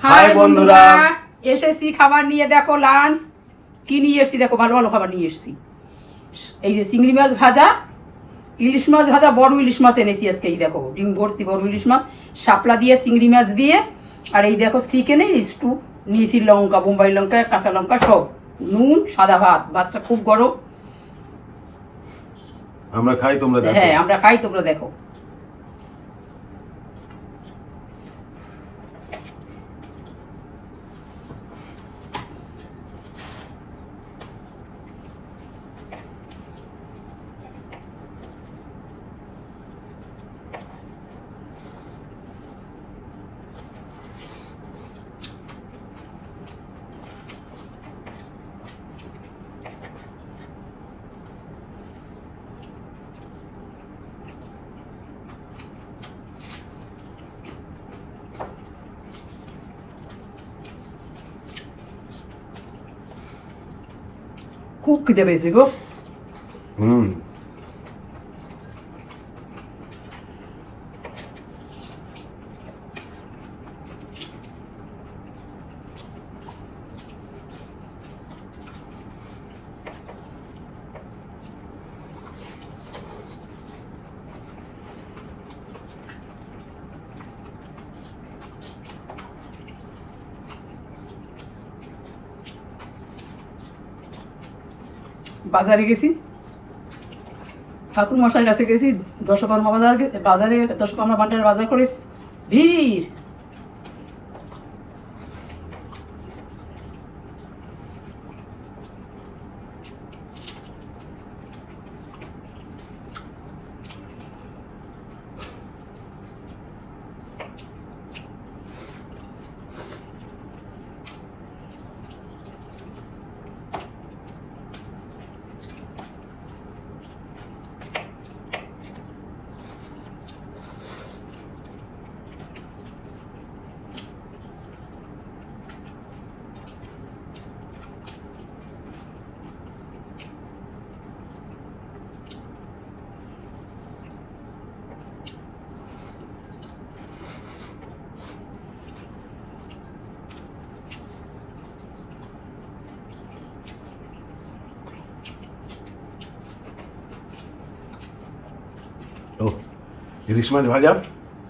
High বন্ধুরা, এসেছি খাবার নিয়ে। দেখো লাঞ্চ কি নিয়ে এসেছি, দেখো ভালো ভালো খাবার নিয়ে এসেছি। এই যে চিংড়ি মাছ ভাজা, ইলিশ মাছ ভাজা, বড় ইলিশ মাছ এনেছি আজকে। এই দেখো ডিম ভর্তি বড় ইলিশ মাছ, শাপলা দিয়ে চিংড়ি মাছ দিয়ে। আর এই দেখো চিকেনের স্টু নিয়েছি, লঙ্কা, বোম্বাই লঙ্কা, কাঁচা লঙ্কা সব, নুন, সাদা ভাত। ভাতটা খুব গরম। আমরা খাই তোমরা দেখো। হ্যাঁ আমরা খাই তোমরা দেখো। খুব খিদে পেয়েছে গো। বাজারে গেছি, ঠাকুর মশাইয়ের কাছে গেছি, দশকর্মা বাজারে দশকর্মা ভান্ডারের বাজার করেছি, ভিড়। ও ইলিশ মাছ ভাজা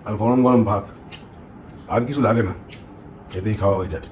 আর গরম গরম ভাত, আর কিছু লাগে না, এতেই খাওয়া হয়ে যায়।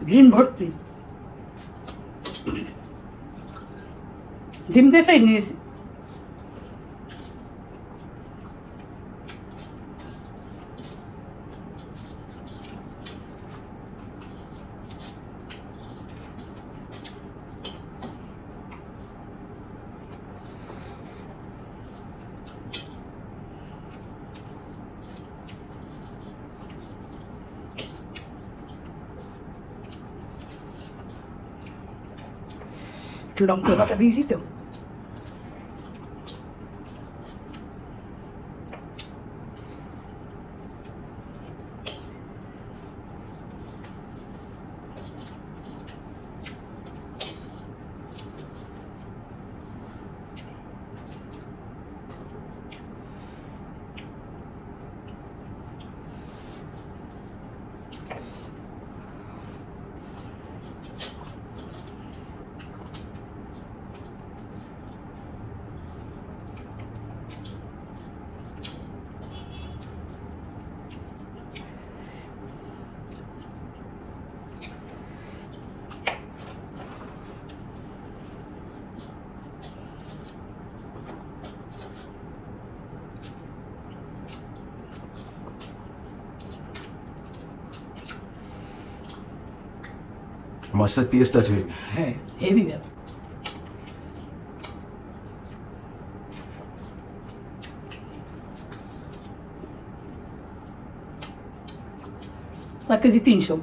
ডিম ভর্তি, ডিম দিয়ে ফ্রাই নিয়েছি। লঙ্কা বাটা দিয়েছি তো। মাছটার টেস্ট আছে। হ্যাঁ হেভি ব্যাপার। এক কেজি 300।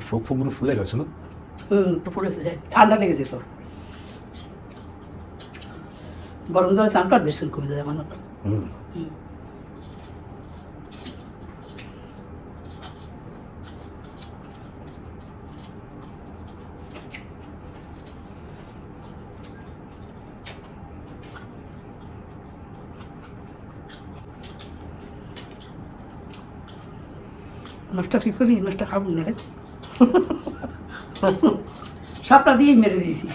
ফোক ফোকগুলো ফুলে গেছে না? একটু পড়েছে, ঠান্ডা লেগেছে তো। গরম জলে স্নান কর দেশের কমে যায় আমার মতো। মাছটা ঠিক করি, মাছটা খাবো না রে। সবটা দিয়েই মেরে দিয়েছি।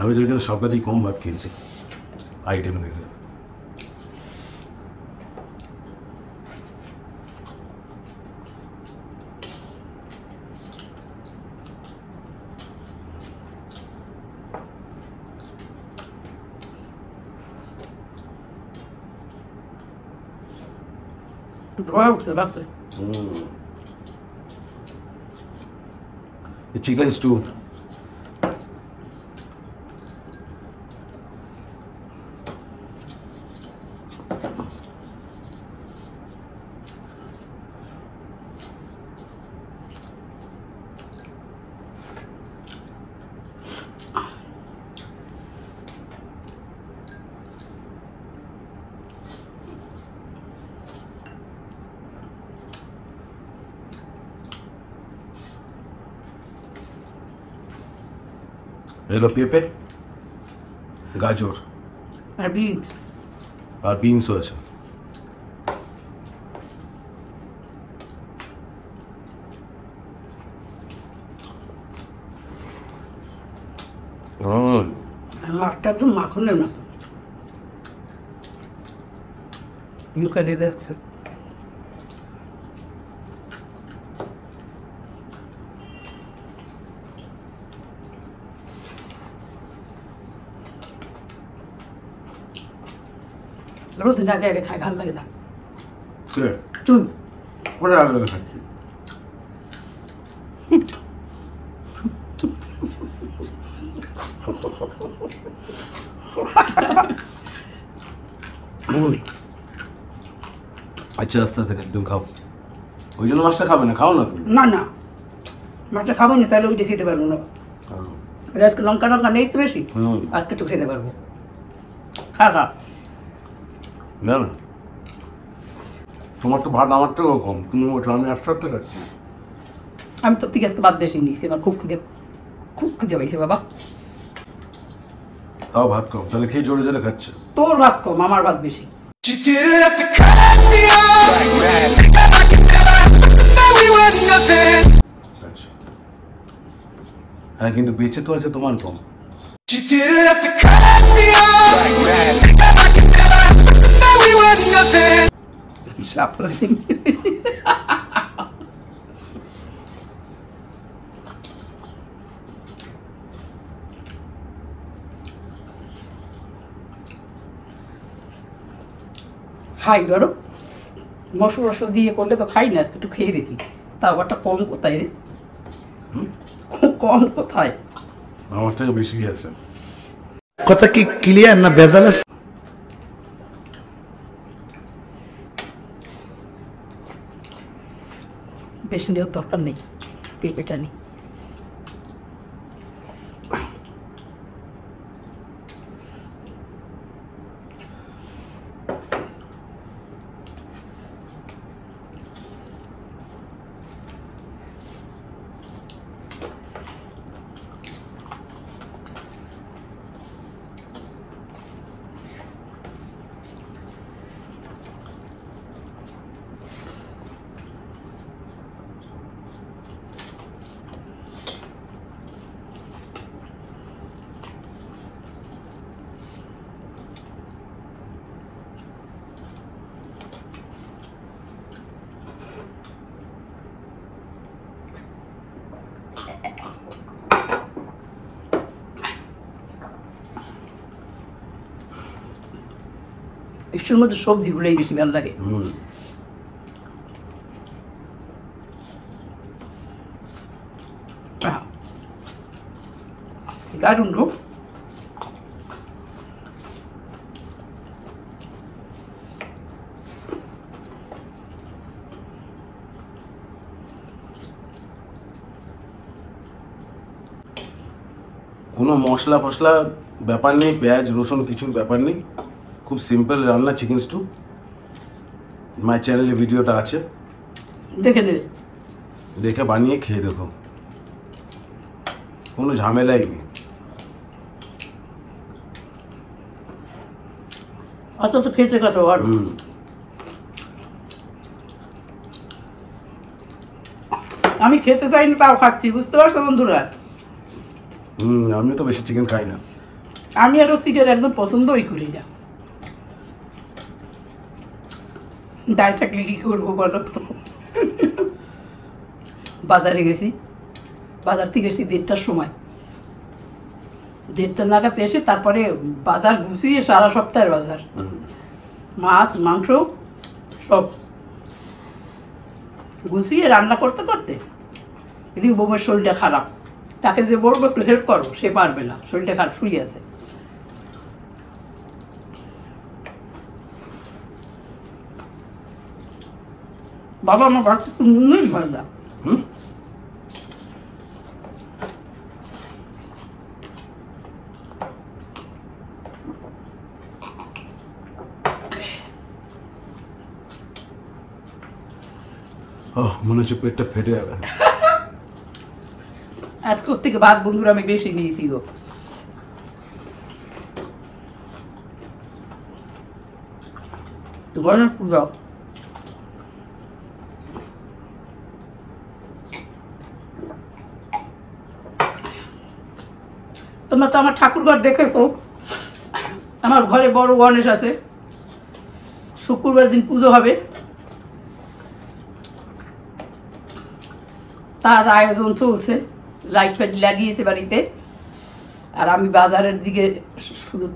আমি তো এখানে সবটাতেই কম ভাত খেয়েছি আইটেম দেখে। ধোয়া উঠছে রাত্রে। চিকেন স্টু এলো পেঁপে, গাজর আর বিনস। আর বিনসও আছে। মাছটা একদম মাখনের মতো মুখে দিয়ে যাচ্ছে। রোজ আগে আগে খাই, ভালো লাগে না। তুই ওরা আগে খাচ্ছি। আচ্ছা আস্তে আস্তে একদম খাও। ওই জন্য মাছটা খাবে না, খাও না তুমি। না না, মাছটা খাবো না, তাহলে ওইটা খেতে পারবো না। আজকে লঙ্কা টঙ্কা নেই তো বেশি, আজকে একটু খেতে পারবো। খা খা। না না, তোমার তো ভাত আমার থেকেও কম, তুমি ওঠো, আমি একসাথে খাচ্ছি। আমি তো থেকে আজকে বাদ দেশে নিয়েছি, আমার খুব খুঁজে পাইছে বাবা। তাও ভাত কম, তাহলে খেয়ে জোরে জোরে খাচ্ছে। তোর ভাত কম, আমার ভাত বেশি। হ্যাঁ, কিন্তু বেঁচে তো আছে তোমার কম। খাই ধরো, মশলা টসলা দিয়ে করলে তো খাই না, আজকে একটু খেয়ে দেখি। তাও একটা কম কোথায় রে, কম কোথায়? আমার থেকে বেশি আছে। কথা কি ক্লিয়ার না ভেজাল আছে? বেশি নেওয়ার দরকার নেই, পেঁপেটা নিই। ইস্যুর মধ্যে সবজিগুলোই বেশি ভালো লাগে। দারুণ রূপ। কোনো মশলা ফসলা ব্যাপার নেই, পেঁয়াজ রসুন কিছুর ব্যাপার নেই, খুব সিম্পল রান্না চিকেন স্টু। মাই চ্যানেলে ভিডিওটা আছে, দেখে নেবে, দেখে বানিয়ে খেয়ে দেখো, কোনো ঝামেলাই নেই। অত তো খেয়েছে কত আর আমি খেতে চাই না, তাও খাচ্ছি, বুঝতে পারছো বন্ধুরা? আমি তো বেশি চিকেন খাই না। আমি আরও চিকেন একদম পছন্দই করি না। ডাল থাকলে কি করবো বলো? বাজারে গেছি, বাজার থেকে এসেছি 1:30টার সময়, 1:30 নাগাদ এসে তারপরে বাজার গুছিয়ে, সারা সপ্তাহের বাজার, মাছ মাংস সব গুছিয়ে রান্না করতে করতে এদিকে বউমের শরীরটা খারাপ। তাকে যে বলবো একটু হেল্প করো, সে পারবে না, শরীরটা খারাপ, শুয়ে আছে। বাবা আমার ভাত একটু নুনই হয় না। মনে হচ্ছে পেটটা ফেটে যাবে। আজকের থেকে ভাত বন্ধুরা আমি বেশি নিয়েছি গো। গরম পুজো তোমরা তো আমার ঠাকুরঘর দেখেছো, আমার ঘরে বড় গণেশ আছে। শুক্রবার দিন পুজো হবে, তার আয়োজন চলছে, লাইট ফাইট লাগিয়েছে বাড়িতে। আর আমি বাজারের দিকে শুধু,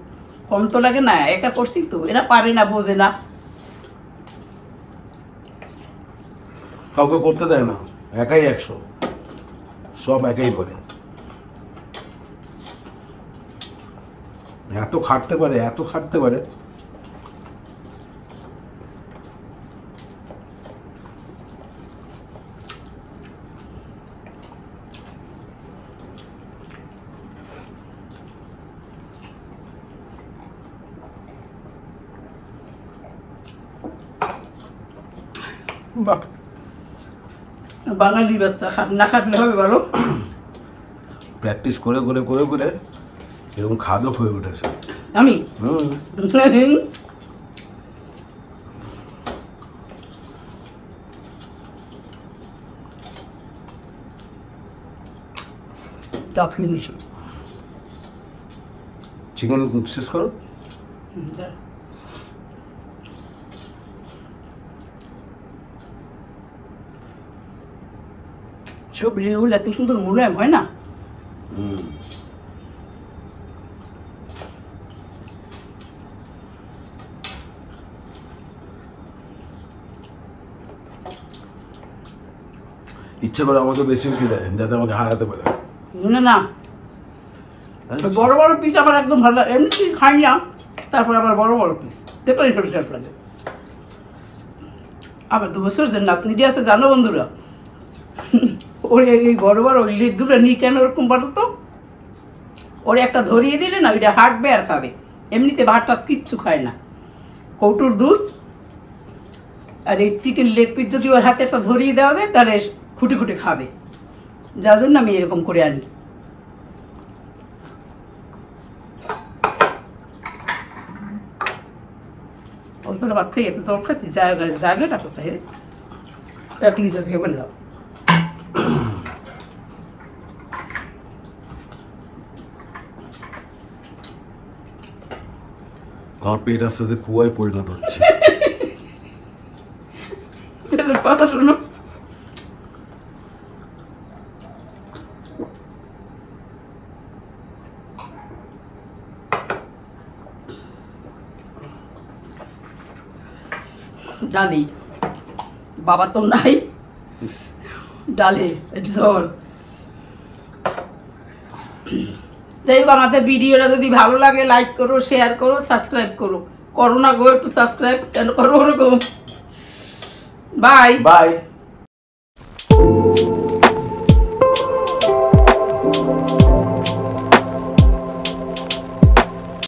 কম তো লাগে না, একা করছি তো, এরা পারে না, বোঝে না। কাউকে করতে দেয় না, একাই 100, সব একাই করে। এত খাটতে পারে, এত খাটতে পারে। বাঙালি বাচ্চা না খাটলে হবে বলো? প্র্যাকটিস করে করে করে করে এরকম খাদক হয়ে উঠেছে আমি। চিকেন শেষ করো। সবজিগুলো এত সুন্দর মোলায়েম হয় না। ইচ্ছে করে আমাকে বেশি বেশি দেয় যাতে আমাকে হারাতে পারে। না না, বড় বড় পিস আমার একদম ভালো লাগে, এমনি খাই না, তারপর আবার বড় বড় পিস দেখলে সরষে লাগে। আমার 2 বছর যে নাতনিটি আছে জানো বন্ধুরা, ওরে এই বড় বড় লিডগুলো নিচে ওরকম বলো তো, ওরে একটা ধরিয়ে দিলে না ওইটা হাঁটবে আর খাবে। এমনিতে ভাতটা কিচ্ছু খায় না। কৌটোর দুধ আর এই চিকেন লেগ পিস যদি ওর হাতে একটা ধরিয়ে দেওয়া যায় তাহলে খুঁটে খুঁটে খাবে, যার জন্য আমি এরকম করে আনি। অল্পটা ভাত খেয়ে এত জল খাচ্ছি, জায়গাটা কোথায়? 1 লিটার খেয়ে বললাম। আমার পেট আস্তে আস্তে কুয়ায় পরিণত হচ্ছে। ছেলের কথা শোনো। ডালি বাবা তো নাই, ডালে ঝোল। যাই হোক, আমাদের ভিডিওটা যদি ভালো লাগে লাইক করো, শেয়ার করো, সাবস্ক্রাইব করো। করো না গো একটু সাবস্ক্রাইব, কেন করো ওরকম? Bye bye.